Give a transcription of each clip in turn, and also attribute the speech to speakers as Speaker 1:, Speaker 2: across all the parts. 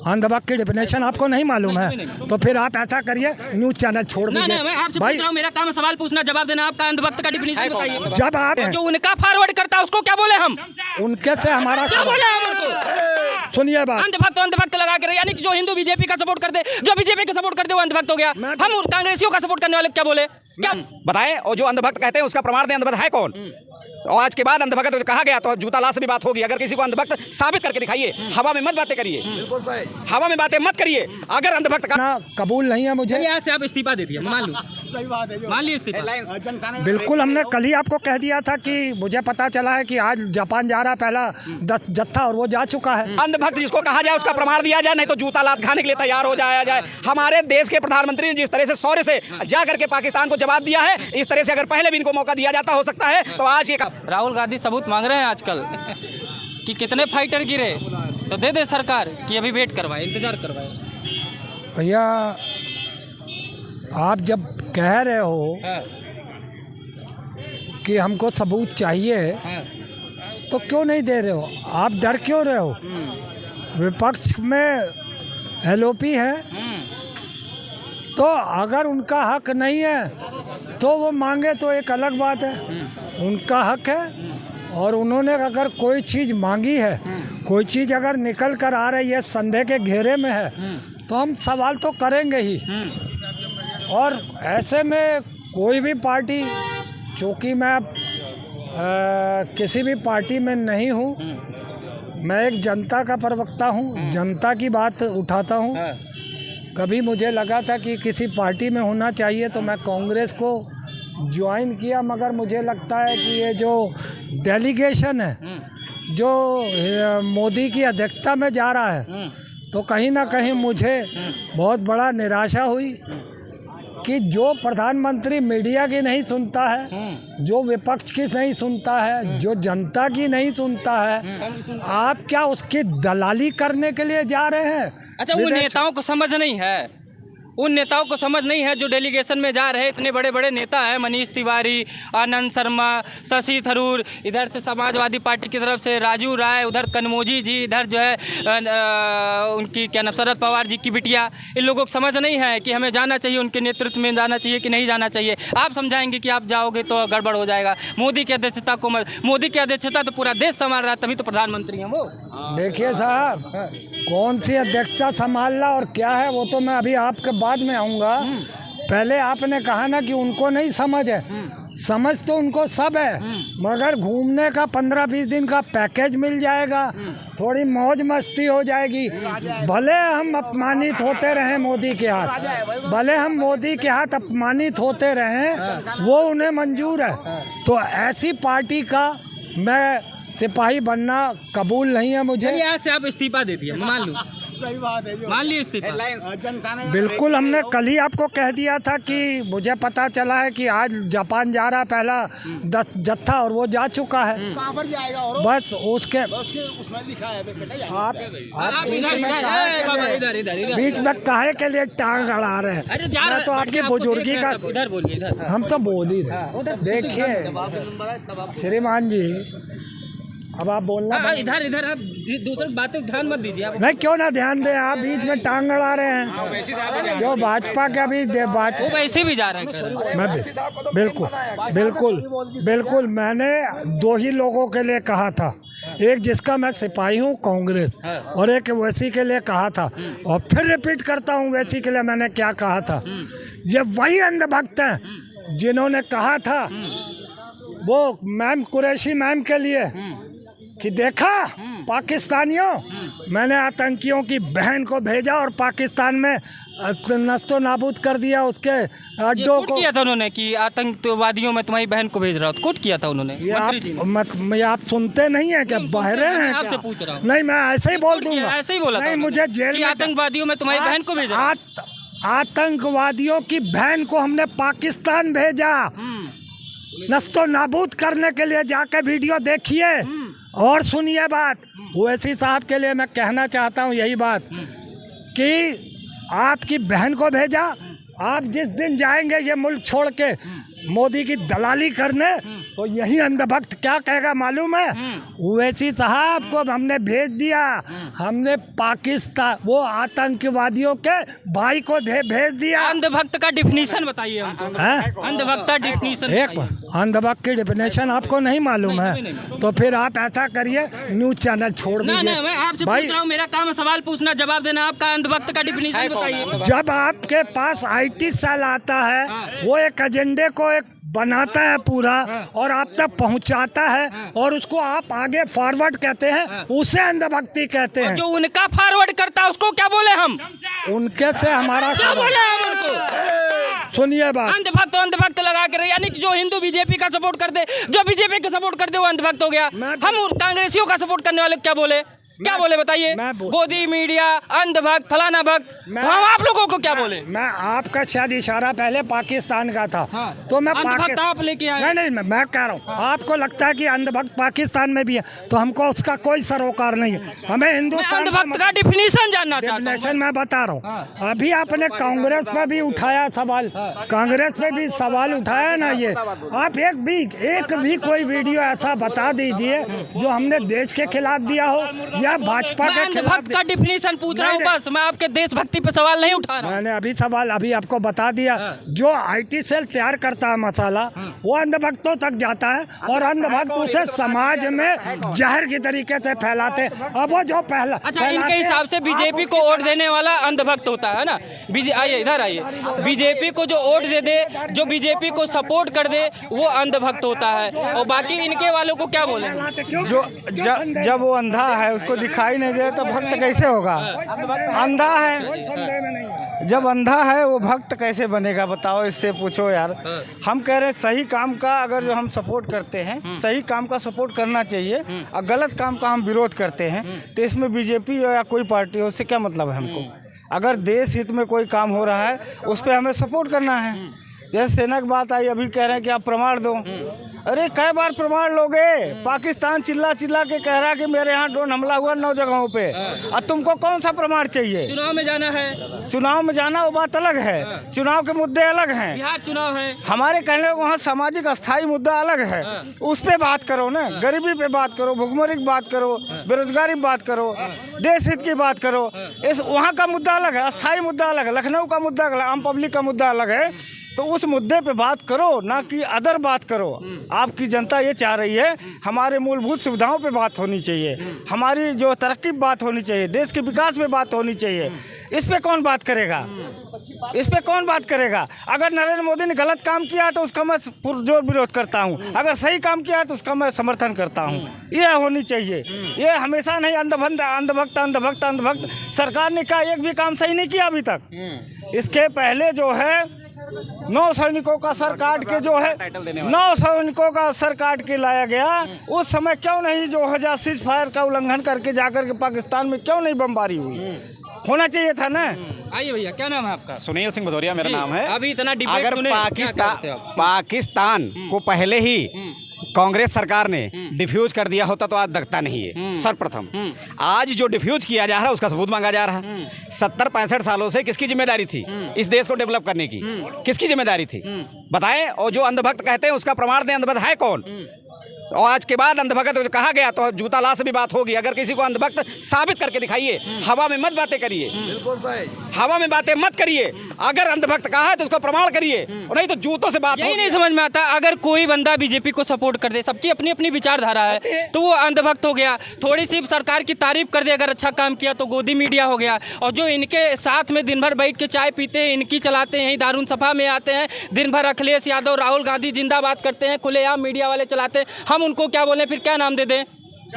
Speaker 1: अंधभक्त की डिफिनेशन आपको नहीं मालूम है तो फिर आप ऐसा करिए, न्यूज चैनल छोड़ दीजिए।
Speaker 2: मैं आपसे पूछ रहा हूं, मेरा काम है सवाल पूछना, जवाब देना। आपका अंधभक्त का डिफिनेशन बताइए।
Speaker 1: जब आप
Speaker 2: जो उनका फॉरवर्ड करता है उसको क्या बोले हम?
Speaker 1: उनके से हमारा
Speaker 2: क्या बोले हम उनको?
Speaker 1: सुनिए बात,
Speaker 2: अंधभक्त लगा के, यानी कि जो हिंदू बीजेपी का सपोर्ट करते, जो बीजेपी का सपोर्ट करते वो अंधभक्त हो गया। हम कांग्रेसियों का सपोर्ट करने वाले क्या बोले? क्या
Speaker 3: बताएं? और जो अंधभक्त कहते हैं उसका प्रमाण दें, अंधभक्त है कौन? और आज के बाद अंधभक्त तो कहा गया तो जूता लाश से भी बात होगी। अगर किसी को अंधभक्त साबित करके दिखाइए, हवा में मत बातें करिए, हवा में बातें मत करिए। अगर अंधभक्त
Speaker 1: ना कबूल नहीं है मुझे,
Speaker 2: यहाँ से आप इस्तीफा दे दिया, मान लो, मान ली इस्तीफा।
Speaker 1: बिल्कुल हमने कल ही आपको कह दिया था कि मुझे पता चला है कि आज जापान जा रहा है पहला जत्था और वो जा चुका है।
Speaker 3: अंधभक्त जिसको कहा जाए उसका प्रमाण दिया जाए, नहीं तो जूता लात खाने के लिए तैयार हो जाए। हमारे देश के प्रधानमंत्री ने जिस तरह से शौर्य से जा करके पाकिस्तान को जवाब दिया है, इस तरह से अगर पहले भी इनको मौका दिया जाता हो सकता है तो आज ये
Speaker 2: राहुल गांधी सबूत मांग रहे हैं आजकल कि कितने फाइटर गिरे, तो दे दे सरकार कि अभी वेट करवाए, इंतजार करवाए।
Speaker 1: भैया आप जब कह रहे हो कि हमको सबूत चाहिए तो क्यों नहीं दे रहे हो? आप डर क्यों रहे हो? विपक्ष में एलओपी है तो अगर उनका हक नहीं है तो वो मांगे तो एक अलग बात है, उनका हक है। और उन्होंने अगर कोई चीज़ मांगी है, कोई चीज़ अगर निकल कर आ रही है, संदेह के घेरे में है, तो हम सवाल तो करेंगे ही। और ऐसे में कोई भी पार्टी, चूँकि मैं किसी भी पार्टी में नहीं हूँ, मैं एक जनता का प्रवक्ता हूँ, जनता की बात उठाता हूँ। कभी मुझे लगा था कि किसी पार्टी में होना चाहिए तो मैं कांग्रेस को ज्वाइन किया, मगर मुझे लगता है कि ये जो डेलीगेशन है जो मोदी की अध्यक्षता में जा रहा है, तो कहीं ना कहीं मुझे बहुत बड़ा निराशा हुई कि जो प्रधानमंत्री मीडिया की नहीं सुनता है, जो विपक्ष की नहीं सुनता है, जो जनता की नहीं सुनता है, आप क्या उसकी दलाली करने के लिए जा रहे हैं?
Speaker 2: अच्छा, वो नेताओं को समझ नहीं है, उन नेताओं को समझ नहीं है जो डेलीगेशन में जा रहे। इतने बड़े बड़े नेता हैं, मनीष तिवारी, आनंद शर्मा, शशि थरूर, इधर से समाजवादी पार्टी की तरफ से राजू राय, उधर कनमोजी जी, इधर जो है उनकी क्या नाम, शरद पवार जी की बिटिया। इन लोगों को समझ नहीं है कि हमें जाना चाहिए, उनके नेतृत्व में जाना चाहिए कि नहीं जाना चाहिए। आप समझाएंगे कि आप जाओगे तो गड़बड़ हो जाएगा। मोदी की अध्यक्षता को, मोदी की अध्यक्षता तो पूरा देश संभाल रहा है, तभी तो प्रधानमंत्री हैं वो।
Speaker 1: देखिए साहब, कौन सी अध्यक्षता संभालना और क्या है वो तो मैं अभी आपके बाद में आऊँगा। पहले आपने कहा ना कि उनको नहीं समझ है, समझ तो उनको सब है, मगर घूमने का 15-20 दिन का पैकेज मिल जाएगा, थोड़ी मौज मस्ती हो जाएगी। भले हम अपमानित होते रहें मोदी के हाथ, भले हम मोदी के हाथ अपमानित होते रहें, वो उन्हें मंजूर है। तो ऐसी पार्टी का मैं सिपाही बनना कबूल नहीं है मुझे।
Speaker 2: यहाँ से आप इस्तीफा दे दिया, मान लो,
Speaker 4: सही बात है,
Speaker 2: मान ली इस्तीफा।
Speaker 1: बिल्कुल हमने कल ही आपको कह दिया था कि मुझे पता चला है कि आज जापान जा रहा है पहला जत्था और वो जा चुका है।
Speaker 4: कहाँ पर जाएगा? और
Speaker 1: बस उसके
Speaker 4: उसमें लिखा है बेटा,
Speaker 2: आप इधर
Speaker 1: बीच में काहे के लिए टांग अड़ा रहे हैं? मैं तो आपकी बुजुर्गी का,
Speaker 2: इधर बोलिए,
Speaker 1: हम तो बोल ही रहे। देखिए श्रीमान जी, अब आप बोलना
Speaker 2: इधर आप दूसरी बातों ध्यान मत दीजिए आप।
Speaker 1: नहीं, क्यों ना ध्यान दें, आप बीच में टांग अड़ा रहे हैं। जो भाजपा का भी बात,
Speaker 2: वो वैसे भी जा रहे हैं।
Speaker 1: मैं बिल्कुल बिल्कुल बिल्कुल मैंने दो ही लोगों के लिए कहा था, एक जिसका मैं सिपाही हूँ कांग्रेस, और एक वैसी के लिए कहा था, और फिर रिपीट करता हूँ वैसी के लिए मैंने क्या कहा था। ये वही अंधभक्त हैं जिन्होंने कहा था वो मैम कुरैशी मैम के लिए कि देखा पाकिस्तानियों, मैंने आतंकियों की बहन को भेजा और पाकिस्तान में नस्तो नाबूद कर दिया उसके अड्डों को।
Speaker 2: किया था उन्होंने कि आतंकवादियों में तुम्हारी बहन को भेज रहा हूँ, कोट किया था उन्होंने।
Speaker 1: ये आप सुनते नहीं है क्या? बहरे हैं
Speaker 2: आपसे पूछ रहा हूँ।
Speaker 1: नहीं, मैं ऐसे ही बोल दूंगा,
Speaker 2: ऐसे ही बोला
Speaker 1: नहीं, मुझे जेल में
Speaker 2: आतंकवादियों में तुम्हारी बहन को भेजा।
Speaker 1: आतंकवादियों की बहन को हमने पाकिस्तान भेजा नस्तो नाबूद करने के लिए। जाके वीडियो देखिए और सुनिए बात। ओवैसी साहब के लिए मैं कहना चाहता हूँ यही बात कि आपकी बहन को भेजा, आप जिस दिन जाएंगे ये मुल्क छोड़ के मोदी की दलाली करने, तो यही अंधभक्त क्या कहेगा मालूम है? ओवैसी साहब को हमने भेज दिया, हमने पाकिस्तान वो आतंकवादियों के भाई को भेज दिया।
Speaker 2: अंधभक्त का डिफिनीशन बताइए हमको।
Speaker 1: हैं?
Speaker 2: अंधभक्त का डिफिनीशन
Speaker 1: एक अंधभक्त की डिफिनेशन आपको नहीं मालूम है? तो फिर आप ऐसा करिए, न्यूज चैनल छोड़
Speaker 2: ना
Speaker 1: दीजिए।
Speaker 2: मैं आपसे पूछ रहा हूँ, मेरा काम है सवाल पूछना, जवाब देना। आपका अंधभक्त का डिफिनीशन बताइए।
Speaker 1: जब आपके पास IT सेल आता है, वो एक एजेंडे को एक बनाता है पूरा और आप तक पहुंचाता है और उसको आप आगे फॉरवर्ड कहते हैं, उसे अंधभक्ति कहते हैं।
Speaker 2: जो उनका फॉरवर्ड करता है उसको क्या बोले हम?
Speaker 1: उनके से हमारा
Speaker 2: क्या बोले हम उनको?
Speaker 1: सुनिए बात,
Speaker 2: अंधभक्त लगा के रहे, यानी कि जो हिंदू बीजेपी का सपोर्ट करते, जो बीजेपी का सपोर्ट करते वो अंधभक्त हो गया। हम कांग्रेसियों का सपोर्ट करने वाले क्या बोले? क्या बोले बताइए? गोदी मीडिया, अंधभक्त, फलाना भक्त, तो हम आप लोगों को क्या बोले?
Speaker 1: मैं आपका शायद इशारा पहले पाकिस्तान का था। तो मैं
Speaker 2: अंधभक्त आप लेके आए।
Speaker 1: नहीं, मैं कह रहा हूँ आपको लगता है कि अंधभक्त पाकिस्तान में भी है, तो हमको उसका कोई सरोकार नहीं है। हमें हिंदुस्तान
Speaker 2: अंधभक्त का डिफिनीशन जानना चाहता हूँ।
Speaker 1: डिफिनेशन मैं बता रहा हूँ। अभी आपने कांग्रेस पे भी उठाया सवाल, कांग्रेस पे भी सवाल उठाया ना, ये आप एक भी कोई वीडियो ऐसा बता दीजिए जो हमने देश के खिलाफ दिया हो या भाजपा के खिलाफ।
Speaker 2: अंधभक्त का डिफिनीशन पूछ रहा हूँ बस, मैं आपके देशभक्ति पे सवाल नहीं उठा रहा।
Speaker 1: मैंने अभी आपको बता दिया। जो IT सेल तैयार करता है मसाला, वो अंधभक्तों तक जाता है और अंधभक्त उसे समाज में जहर की तरीके से फैलाते हैं। अब वो जो पहला
Speaker 2: अच्छा, इनके हिसाब से बीजेपी को वोट देने वाला अंधभक्त होता है ना? आइए इधर आइए, बीजेपी को जो वोट दे दे, जो बीजेपी को सपोर्ट कर दे, वो अंधभक्त होता है। और बाकी इनके वालों को क्या बोले?
Speaker 5: जो जब वो अंधा है, उसको दिखाई नहीं दे तो भक्त कैसे होगा? अंधा है, जब अंधा है वो भक्त कैसे बनेगा बताओ? इससे पूछो यार। हम कह रहे हैं सही काम का अगर जो हम सपोर्ट करते हैं, सही काम का सपोर्ट करना चाहिए, और गलत काम का हम विरोध करते हैं, तो इसमें बीजेपी या कोई पार्टी हो, उससे क्या मतलब है हमको? अगर देश हित में कोई काम हो रहा है उस पर हमें सपोर्ट करना है। जैसे सेना की बात आई, अभी कह रहे हैं कि आप प्रमाण दो। अरे कई बार प्रमाण लोगे? पाकिस्तान चिल्ला के कह रहा है कि मेरे यहाँ ड्रोन हमला हुआ 9 जगहों पे, और तुमको कौन सा प्रमाण चाहिए?
Speaker 2: चुनाव में जाना है,
Speaker 5: चुनाव में जाना वो बात अलग है, चुनाव के मुद्दे अलग हैं।
Speaker 2: बिहार चुनाव है,
Speaker 5: हमारे कहने को वहाँ सामाजिक अस्थायी मुद्दा अलग है, उस पे बात करो ना। गरीबी पे बात करो, भुखमरी की बात करो, बेरोजगारी की बात करो, देश हित की बात करो। इस वहाँ का मुद्दा अलग है, अस्थायी मुद्दा अलग है, लखनऊ का मुद्दा अलग है, आम पब्लिक का मुद्दा अलग है। तो उस मुद्दे पे बात करो, ना कि अदर बात करो। आपकी जनता ये चाह रही है, हमारे मूलभूत सुविधाओं पे बात होनी चाहिए, हमारी जो तरक्की पे बात होनी चाहिए, देश के विकास पे बात होनी चाहिए। इस पे कौन बात करेगा? इस पे कौन बात करेगा? अगर नरेंद्र मोदी ने गलत काम किया तो उसका मैं पुरजोर विरोध करता हूँ, अगर सही काम किया तो उसका मैं समर्थन करता हूँ। ये होनी चाहिए, ये हमेशा नहीं अंधभक्त। सरकार ने कहा एक भी काम सही नहीं किया अभी तक। इसके पहले जो है 9 सैनिकों का सर काट के जो है 9 सैनिकों का सर काट के लाया गया। उस समय क्यों नहीं जो है सीज फायर का उल्लंघन करके जाकर के पाकिस्तान में क्यों नहीं बमबारी हुई? होना चाहिए था ना।
Speaker 2: आइए भैया, क्या नाम है आपका?
Speaker 3: सुनील सिंह भदौरिया मेरा नाम है।
Speaker 2: अभी इतना डिबेट
Speaker 3: अगर पाकिस्तान को पहले ही कांग्रेस सरकार ने डिफ्यूज कर दिया होता तो आज दखता नहीं है। सर्वप्रथम आज जो डिफ्यूज किया जा रहा है उसका सबूत मांगा जा रहा है। 70-65 सालों से किसकी जिम्मेदारी थी इस देश को डेवलप करने की? किसकी जिम्मेदारी थी बताएं? और जो अंधभक्त कहते हैं उसका प्रमाण दें, अंधभक्त है कौन? और आज के बाद अंधभक्त कहा गया तो जूता लाश से भी बात होगी। अगर किसी को अंधभक्त साबित करके दिखाइए, हवा में मत बातें करिए, हवा में बातें मत करिए। अगर अंधभक्त कहा है तो उसको प्रमाण करिए, और नहीं तो जूतों से बात
Speaker 2: यही नहीं समझ में आता। अगर कोई बंदा बीजेपी को सपोर्ट कर दे, सबकी अपनी अपनी विचारधारा है, तो वो अंधभक्त हो गया। थोड़ी सी सरकार की तारीफ कर दे, अगर अच्छा काम किया तो गोदी मीडिया हो गया। और जो इनके साथ में दिन भर बैठ के चाय पीते हैं, इनकी चलाते हैं, यही दारुन सभा में आते हैं, दिन भर अखिलेश यादव, राहुल गांधी जिंदाबाद करते हैं, खुलेआम मीडिया वाले चलाते हैं, हम उनको क्या बोले? फिर क्या नाम दे दें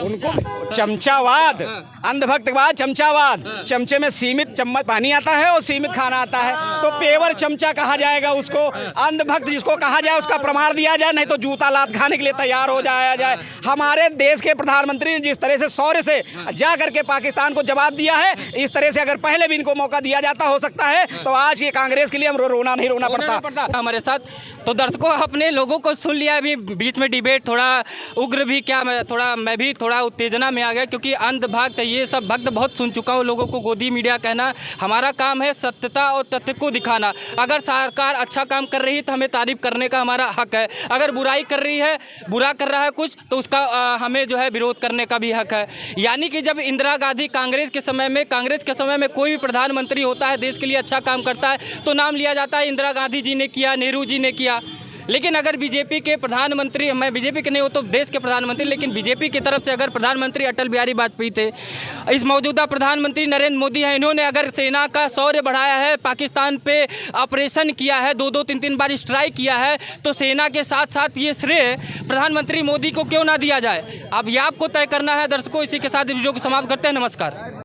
Speaker 3: उनको? चमचावाद, अंधभक्तवाद, चमचावाद। चमचे में सीमित चम्मच पानी आता है और सीमित खाना आता है, तो पेवर चमचा कहा जाएगा उसको। अंधभक्त जिसको कहा जाए उसका प्रमाण दिया जाए, नहीं तो जूता लात खाने के लिए तैयार हो जाया जाए। हमारे देश के प्रधानमंत्री ने जिस तरह से शौर्य से जा करके पाकिस्तान को जवाब दिया है, इस तरह से अगर पहले भी इनको मौका दिया जाता हो सकता है तो आज ये कांग्रेस के लिए हम रोना नहीं रोना पड़ता
Speaker 2: हमारे साथ। तो दर्शकों, अपने लोगों को सुन लिया। अभी बीच में डिबेट थोड़ा उग्र भी, क्या मैं भी थोड़ा उत्तेजना में आ गया, क्योंकि अंधभक्त ये सब भक्त बहुत सुन चुका हूँ लोगों को गोदी मीडिया कहना। हमारा काम है सत्यता और तथ्य को दिखाना। अगर सरकार अच्छा काम कर रही है तो हमें तारीफ करने का हमारा हक है, अगर बुराई कर रही है, बुरा कर रहा है कुछ, तो उसका हमें जो है विरोध करने का भी हक है। यानी कि जब इंदिरा गांधी कांग्रेस के समय में कोई भी प्रधानमंत्री होता है, देश के लिए अच्छा काम करता है तो नाम लिया जाता है इंदिरा गांधी जी ने किया, नेहरू जी ने किया। लेकिन अगर बीजेपी के प्रधानमंत्री, मैं बीजेपी के नहीं हो तो देश के प्रधानमंत्री, लेकिन बीजेपी की तरफ से अगर प्रधानमंत्री अटल बिहारी वाजपेयी थे, इस मौजूदा प्रधानमंत्री नरेंद्र मोदी हैं, इन्होंने अगर सेना का शौर्य बढ़ाया है, पाकिस्तान पे ऑपरेशन किया है, 2-2, 3-3 बार स्ट्राइक किया है, तो सेना के साथ साथ ये श्रेय प्रधानमंत्री मोदी को क्यों ना दिया जाए। अब ये आपको तय करना है। दर्शकों, इसी के साथ वीडियो को समाप्त करते हैं। नमस्कार।